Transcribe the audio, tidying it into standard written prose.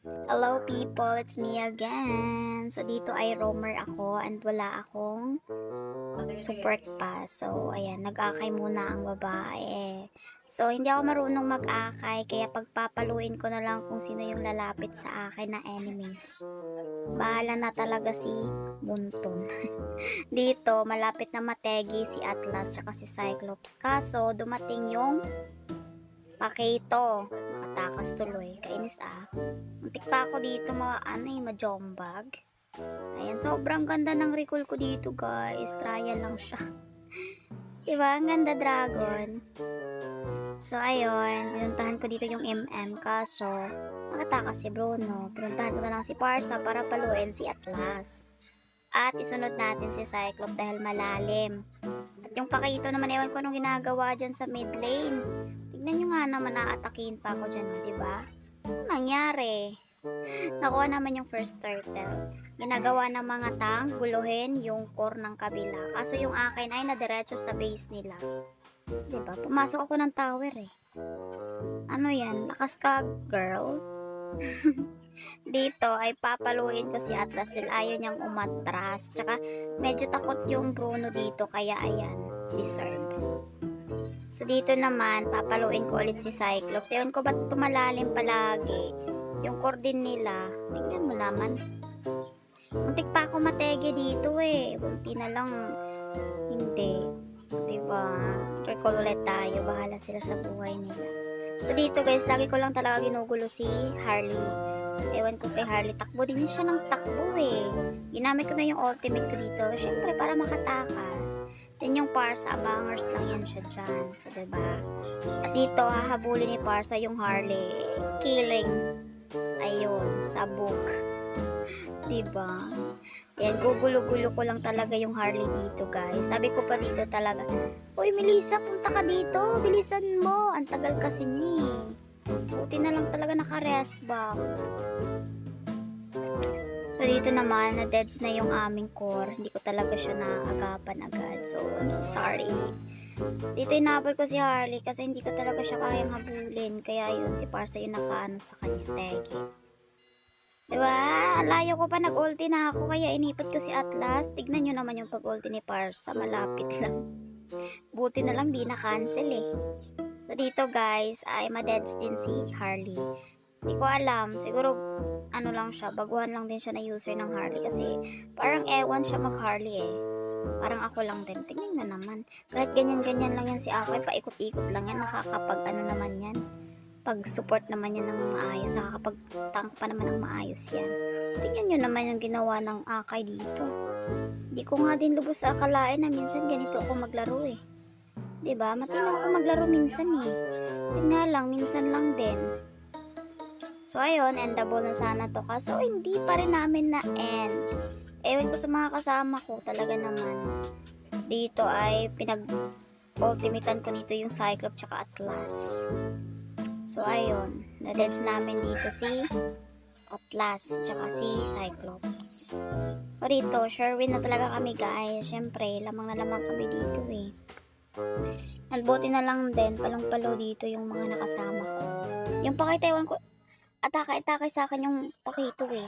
Hello people, it's me again. So dito ay roamer ako and wala akong support pa. So ayan, nag-akay muna ang babae. So hindi ako marunong mag-akay kaya pagpapaluin ko na lang kung sino yung lalapit sa akin na enemies. Bahala na talaga si Munton. Dito, malapit na mategi si Atlas tsaka si Cyclops. Kaso dumating yung Pakito. Nakatakas tuloy. Kainis ah. Muntik pa ako dito majombag. Ayan, sobrang ganda ng recall ko dito guys. Trial lang siya. Diba? Ang ganda dragon. So ayun, pinuntahan ko dito yung MM kaso nakatakas si Bruno. Pinuntahan ko na lang si Parsa para paluin si Atlas. At isunod natin si Cyclops dahil malalim. At yung Pakito naman, ewan ko anong ginagawa dyan sa mid lane. Tignan nyo nga naman, naatakihin pa ako dyan, diba? Anong nangyari? Nakuha naman yung first turtle. Ginagawa ng mga tank, guluhin yung core ng kabila. Kaso yung akin ay nadiretso sa base nila. Diba? Pumasok ako ng tower eh. Ano yan? Lakas ka, girl? Dito ay papaluin ko si Atlas dahil ayaw niyang umatras. Tsaka medyo takot yung Bruno dito kaya ayan, deserve. So dito naman, papaluin ko ulit si Cyclops. Ewan ko ba't tumalalim palagi. Yung core din nila. Tingnan mo naman. Muntik pa ako matege dito eh. Bunti na lang. Hindi. Diba? Recall ulit tayo. Bahala sila sa buhay nila. So dito guys, lagi ko lang talaga ginugulo si Harley. Ewan ko kay Harley. Takbo din siya ng takbo eh. Ginamit ko na yung ultimate ko dito. Syempre para makatakas. Then yung Parsa, abangers lang yan siya dyan. So diba? At dito, hahabulin ni Parsa yung Harley. Killing. Ayun, sabog. Diba? Yan, gugulo-gulo ko lang talaga yung Harley dito, guys. Sabi ko pa dito talaga, Uy, Melissa, punta ka dito. Bilisan mo. Ang tagal kasi niya eh. Buti na lang talaga naka-rest back. So, dito naman, na-deads na yung aming core. Hindi ko talaga siya naagapan agad. So, I'm so sorry. Dito inabol ko si Harley kasi hindi ko talaga siya kayang habulin. Kaya yun, si Parsa yung nakaano sa kanya. Teke. Diba? Layo ko pa nag-ulti na ako kaya inipot ko si Atlas. Tignan nyo naman yung pag-ulti ni Parsa. Malapit lang. Buti na lang di na-cancel eh. So dito guys, ay ma-deads din si Harley. Hindi ko alam. Siguro ano lang siya. Baguhan lang din siya na user ng Harley. Kasi parang ewan siya mag-Harley eh. Parang ako lang din. Tingnan na naman. Kahit ganyan-ganyan lang yan si Akoy. Paikot-ikot lang yan. Nakakapag ano naman yan. Pag-support naman yan ng maayos. Nakakapag-tank pa naman ng maayos yan. Tingnan nyo naman yung ginawa ng Akay dito. Di ko nga din lubos sa akalain na minsan ganito ako maglaro eh. Diba? Matino ako maglaro minsan eh. Yun nga lang, minsan lang din. So ayun, endable na sana to. Kaso hindi pa rin namin na-end. Ewan ko sa mga kasama ko talaga naman. Dito ay pinag-ultimatean ko dito yung Cyclops tsaka Atlas. So ayun, na-deads namin dito si Atlas tsaka si Cyclops. O dito, sure win na talaga kami guys. Syempre, lamang na lamang kami dito eh. At buti na lang din, palong-palo dito yung mga nakasama ko. Yung pakita, ewan ko, atake sa akin yung pakito eh.